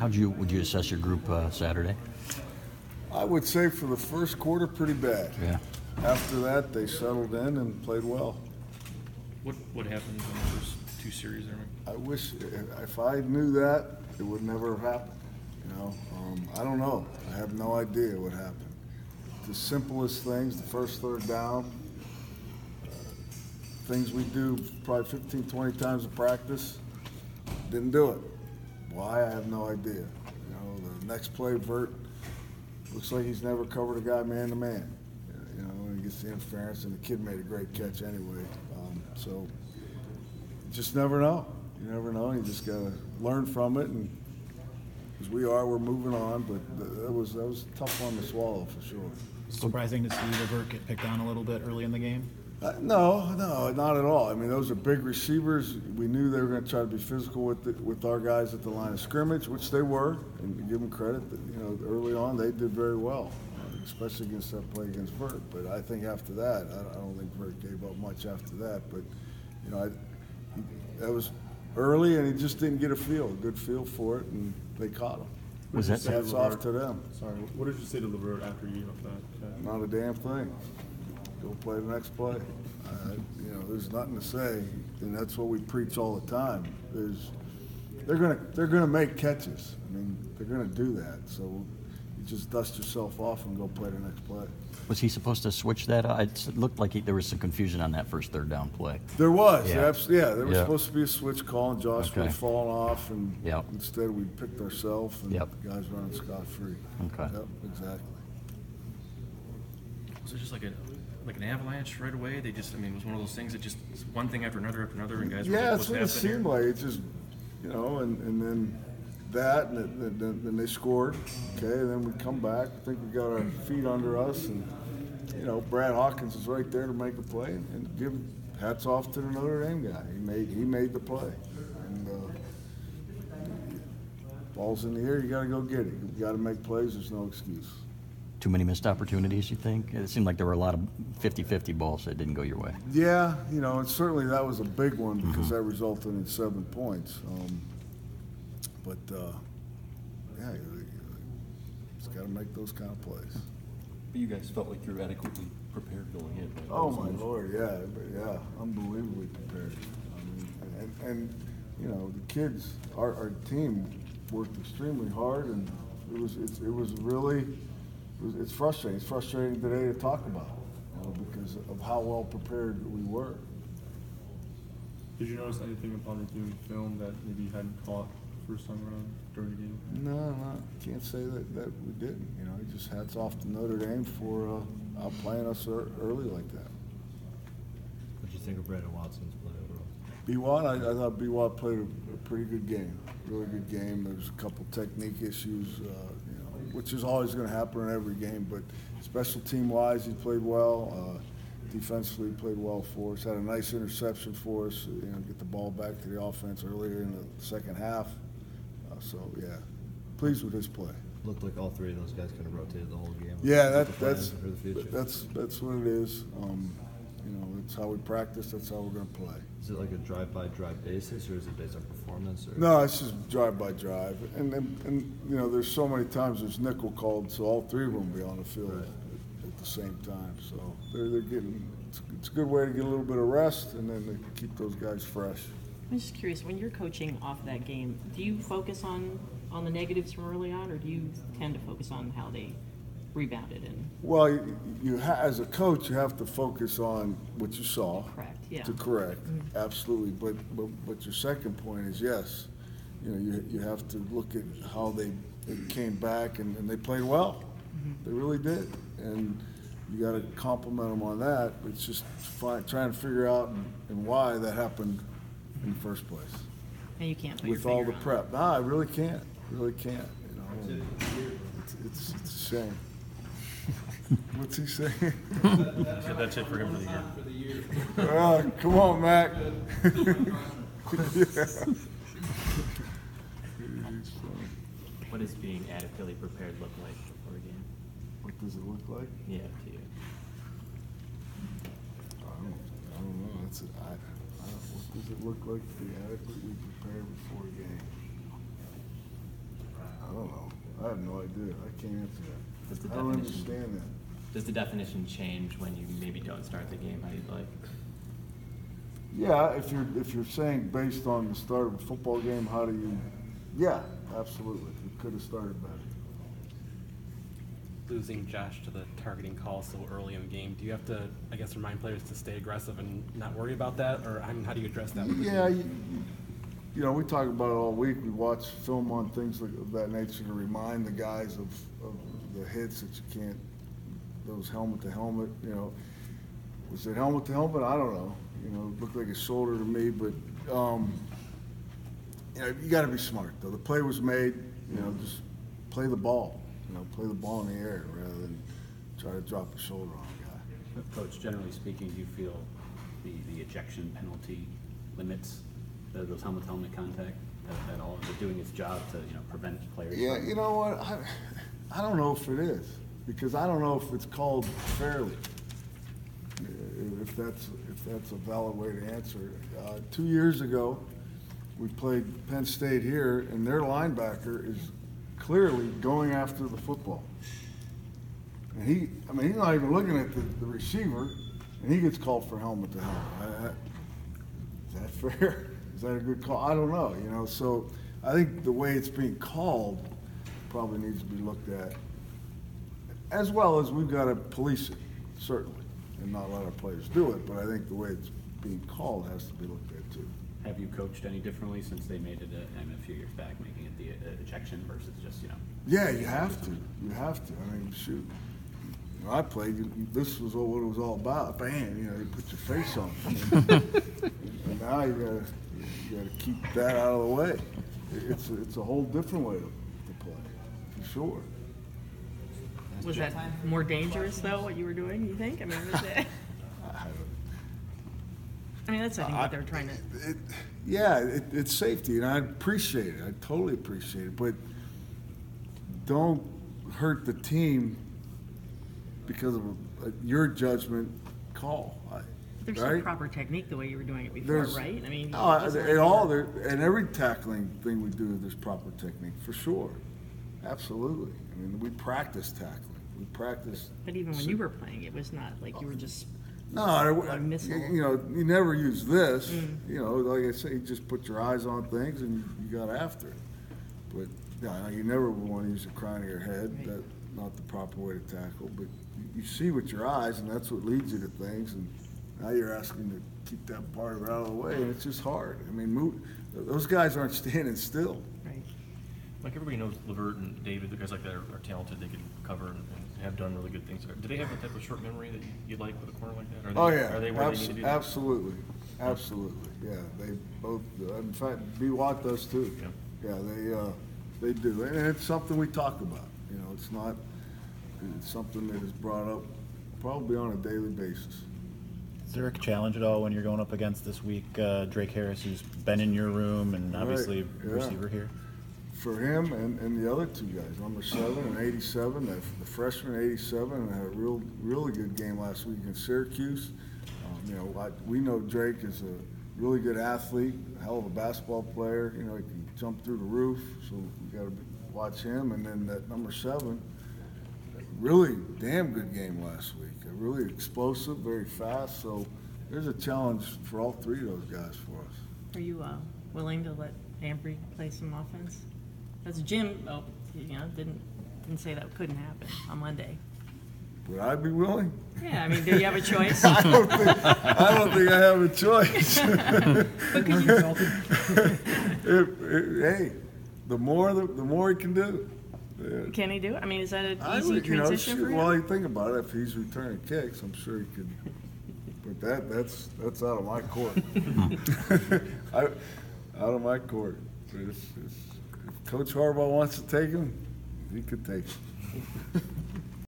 Would you assess your group Saturday? I would say for the first quarter, pretty bad. Yeah. After that, they settled in and played well. What happened in the first two series there, Mike? I wish, if I knew that, it would never have happened. I don't know. I have no idea what happened. The simplest things, the first third down, things we do probably 15, 20 times in practice, didn't do it. Why? I have no idea. The next play, Vert looks like he's never covered a guy man-to-man. When he gets the interference, and the kid made a great catch anyway. So you just never know. You never know. You just got to learn from it, and as we're moving on. But that was a tough one to swallow for sure. Surprising to see Levert get picked on a little bit early in the game? No, not at all. I mean, those are big receivers. We knew they were going to try to be physical with our guys at the line of scrimmage, which they were. And to give them credit, early on they did very well, especially against that play against Vert. But I think after that, I don't think Vert gave up much after that. But that was early, and he just didn't get a good feel for it, and they caught him. Hats off to them. Sorry, what did you say to Levert after you gave up that? Not a damn thing. Go play the next play. There's nothing to say, and that's what we preach all the time. They're gonna make catches. I mean, they're gonna do that. So you just dust yourself off and go play the next play. Was he supposed to switch that? It looked like there was some confusion on that first third down play. There was, yeah. There was supposed to be a switch call, and Josh was falling off, and instead we picked ourselves, and the guys running scot-free. Okay. Yep, exactly. Was it just like an avalanche right away? They just, it was one of those things that just one thing after another, and guys were like, that's what it seemed like. It just, and then that, and then they scored. Okay, and then we come back. I think we got our feet under us, and Brad Hawkins is right there to make a play, and give hats off to the Notre Dame guy. He made the play, and ball's in the air. You got to go get it. You got to make plays. There's no excuse. Too many missed opportunities, you think? It seemed like there were a lot of 50-50 balls that didn't go your way. Yeah, and certainly that was a big one because that resulted in 7 points. Just got to make those kind of plays. But you guys felt like you were adequately prepared going in, right? Oh my Lord, yeah, unbelievably prepared. And the kids, our team worked extremely hard, and it's frustrating. It's frustrating today to talk about, because of how well prepared we were. Did you notice anything upon reviewing film that maybe you hadn't caught first time around during the game? No, can't say that we didn't. Just hats off to Notre Dame for outplaying us early like that. What did you think of Brandon Watson's play overall? B-Watt, I thought B-Watt played a pretty good game. Really good game. There's a couple technique issues, which is always going to happen in every game. But special team-wise, he played well. Defensively, he played well for us. Had a nice interception for us. Get the ball back to the offense earlier in the second half. Pleased with his play. Looked like all three of those guys kind of rotated the whole game. Yeah, that's what it is. That's how we practice. That's how we're going to play. Is it like a drive-by-drive basis, or is it based on performance? Or? No, it's just drive-by-drive. And there's so many times there's nickel called, so all three of them will be on the field at the same time. So they're getting. It's a good way to get a little bit of rest, and then they keep those guys fresh. I'm just curious, when you're coaching off that game, do you focus on the negatives from early on, or do you tend to focus on how they rebounded? Well, as a coach, you have to focus on what you saw. Correct. Yeah. To correct, absolutely. But your second point is yes. You have to look at how they came back and they played well. They really did, and you got to compliment them on that. It's just trying to figure out and why that happened in the first place. And you can't put with your all finger the on prep. No, I really can't. It's a shame. What's he saying? So that's it for him for the year. Come on, Mac. What does being adequately prepared look like before a game? What does it look like? Yeah, to you. I don't know. What does it look like to be adequately prepared before a game? I have no idea. I can't answer that. Does the I don't definition- understand that. Does the definition change when you maybe don't start the game how you'd like? Yeah, if you're saying based on the start of a football game, how do you? Yeah, absolutely. We could have started better. Losing Josh to the targeting call so early in the game, do you have to, I guess, remind players to stay aggressive and not worry about that, or I mean, how do you address that? with the Yeah, team? you know, we talk about it all week. We watch film on things of that nature to remind the guys of the hits that you can't, those helmet to helmet, you know. Was it helmet to helmet? I don't know. You know, it looked like a shoulder to me, but, you know, you got to be smart, though. The play was made, you know, just play the ball. You know, play the ball in the air rather than try to drop a shoulder on a guy. Coach, generally speaking, do you feel the ejection penalty limits those helmet-to-helmet contact at all? Is it doing its job to, you know, prevent players? Yeah, you know what? I don't know if it is, because I don't know if it's called fairly. If that's a valid way to answer it. 2 years ago, we played Penn State here, and their linebacker is clearly going after the football. And he's not even looking at the receiver, and he gets called for helmet to helmet. Is that fair? Is that a good call? I don't know, you know. So I think the way it's being called probably needs to be looked at, as well as we've got to police it, certainly, and not let our players do it. But I think the way it's being called has to be looked at too. Have you coached any differently since they made it a few years back, making it the ejection versus just, you know? Yeah, you have to. You have to. I mean, shoot. When I played, this was what it was all about. Bam, you know, you put your face on it. And now you gotta keep that out of the way. It's a whole different way to play, for sure. Was that more dangerous though, what you were doing, you think? I mean, was it? I mean, that's, I think, what they're trying to. It's safety, and I appreciate it. I totally appreciate it. But don't hurt the team because of your judgment call. There's right? some proper technique the way you were doing it before, right? I mean, in every tackling thing we do, there's proper technique, for sure. Absolutely. I mean, we practice tackling. We practice. But even when you were playing, it was not like you were just. No, you know, you never use this. You know, like I say, you just put your eyes on things and you got after it. But you never want to use the crown of your head. Right. That's not the proper way to tackle. But you see with your eyes, and that's what leads you to things. And now you're asking to keep that part of it out of the way, and it's just hard. I mean, those guys aren't standing still. Right. Like everybody knows Levert and David, the guys like that are talented. They can cover and have done really good things. Do they have the type of short memory that you like with a corner like that? Are they where they need to be? Absolutely. Absolutely. Yeah, they both. In fact, B-Watt does too. Yeah, they do, and it's something we talk about. You know, it's something that is brought up probably on a daily basis. Is there a challenge at all when you're going up against this week Drake Harris, who's been in your room and obviously receiver here? For him and the other two guys, number 7 and 87, the freshman 87, and had a really good game last week in Syracuse. You know, we know Drake is a really good athlete, a hell of a basketball player. You know, he can jump through the roof, so we got to watch him. And then that number 7, really damn good game last week. Really explosive, very fast. So there's a challenge for all three of those guys for us. Are you willing to let Ambry play some offense? Because Jim, didn't say that couldn't happen on Monday. Would I be willing? Yeah, I mean, do you have a choice? I don't think I have a choice. But could you? Hey, the more he can do. Can he do it? I mean, is that an easy transition for him? Well, you think about it. If he's returning kicks, I'm sure he could. But that's out of my court. Out of my court. If Coach Harbaugh wants to take him, he could take him.